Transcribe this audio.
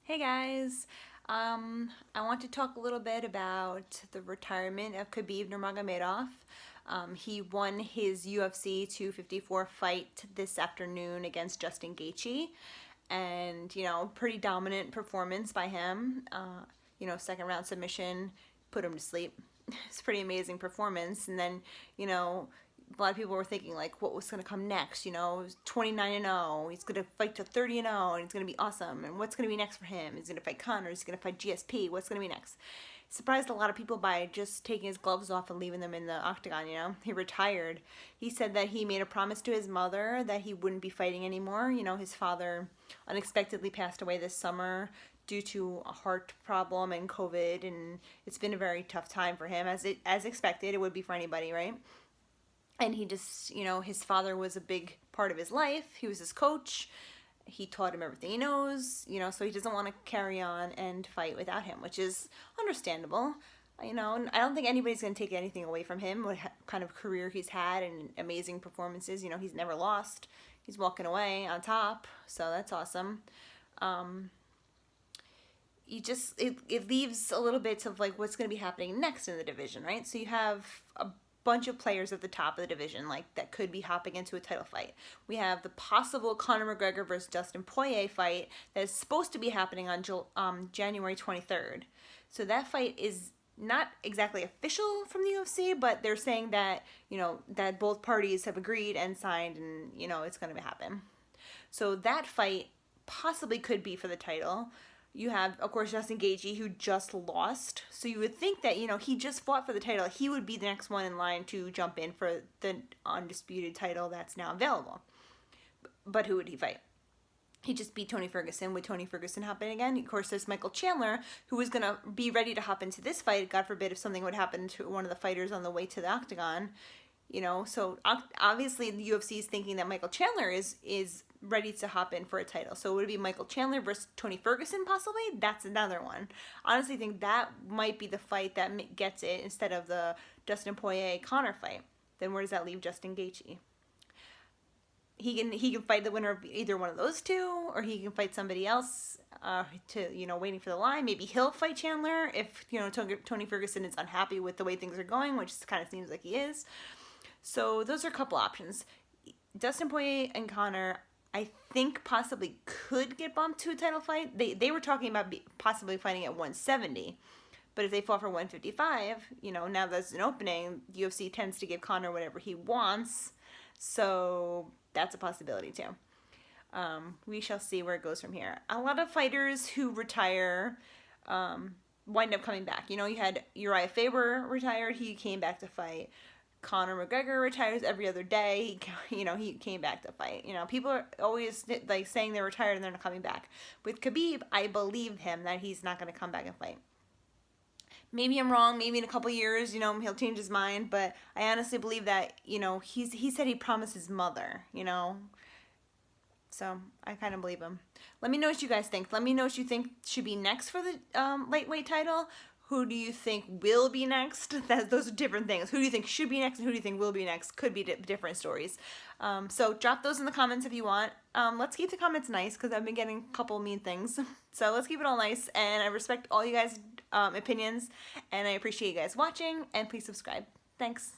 Hey guys, I want to talk a little bit about the retirement of Khabib Nurmagomedov. He won his UFC 254 fight this afternoon against Justin Gaethje, and pretty dominant performance by him. Second round submission, put him to sleep. It's a pretty amazing performance, and then a lot of people were thinking like what was going to come next, 29-0, he's going to fight to 30-0 and it's going to be awesome, and what's going to be next for him? He's going to fight Connor, he's going to fight GSP, what's going to be next? Surprised a lot of people by just taking his gloves off and leaving them in the octagon. He retired. He said that he made a promise to his mother that he wouldn't be fighting anymore. His father unexpectedly passed away this summer due to a heart problem and COVID, and it's been a very tough time for him, as expected. It would be for anybody, right? And he just, his father was a big part of his life. He was his coach. He taught him everything he knows, so he doesn't want to carry on and fight without him, which is understandable. And I don't think anybody's going to take anything away from him, what kind of career he's had and amazing performances. He's never lost. He's walking away on top, so that's awesome. It leaves a little bit of like what's going to be happening next in the division, right? So you have a bunch of players at the top of the division that could be hopping into a title fight. We have the possible Conor McGregor versus Dustin Poirier fight that is supposed to be happening on January 23rd. So that fight is not exactly official from the UFC, but they're saying that that both parties have agreed and signed, and it's going to happen. So that fight possibly could be for the title. You have, of course, Justin Gaethje, who just lost. So you would think that, he just fought for the title. He would be the next one in line to jump in for the undisputed title that's now available. But who would he fight? He just beat Tony Ferguson. Would Tony Ferguson hop in again? Of course, there's Michael Chandler, who was going to be ready to hop into this fight. God forbid if something would happen to one of the fighters on the way to the octagon. So obviously the UFC is thinking that Michael Chandler is ready to hop in for a title. So would it be Michael Chandler versus Tony Ferguson possibly? That's another one. Honestly, I think that might be the fight that gets it instead of the Dustin Poirier-Conor fight. Then where does that leave Justin Gaethje? He can fight the winner of either one of those two, or he can fight somebody else waiting for the line. Maybe he'll fight Chandler if Tony Ferguson is unhappy with the way things are going, which kind of seems like he is. So those are a couple options. Dustin Poirier and Connor, I think possibly could get bumped to a title fight. They were talking about possibly fighting at 170. But if they fought for 155, now there's an opening, the UFC tends to give Connor whatever he wants. So that's a possibility too. We shall see where it goes from here. A lot of fighters who retire wind up coming back. You had Uriah Faber retired. He came back to fight. Conor McGregor retires every other day. He came back to fight. People are always like saying they're retired and they're not coming back. With Khabib, I believe him that he's not going to come back and fight. Maybe I'm wrong. Maybe in a couple years, he'll change his mind. But I honestly believe that, he said he promised his mother, So I kind of believe him. Let me know what you guys think. Let me know what you think should be next for the lightweight title. Who do you think will be next? Those are different things. Who do you think should be next and who do you think will be next? Could be different stories. So drop those in the comments if you want. Let's keep the comments nice because I've been getting a couple mean things. So let's keep it all nice, and I respect all you guys' opinions, and I appreciate you guys watching, and please subscribe. Thanks.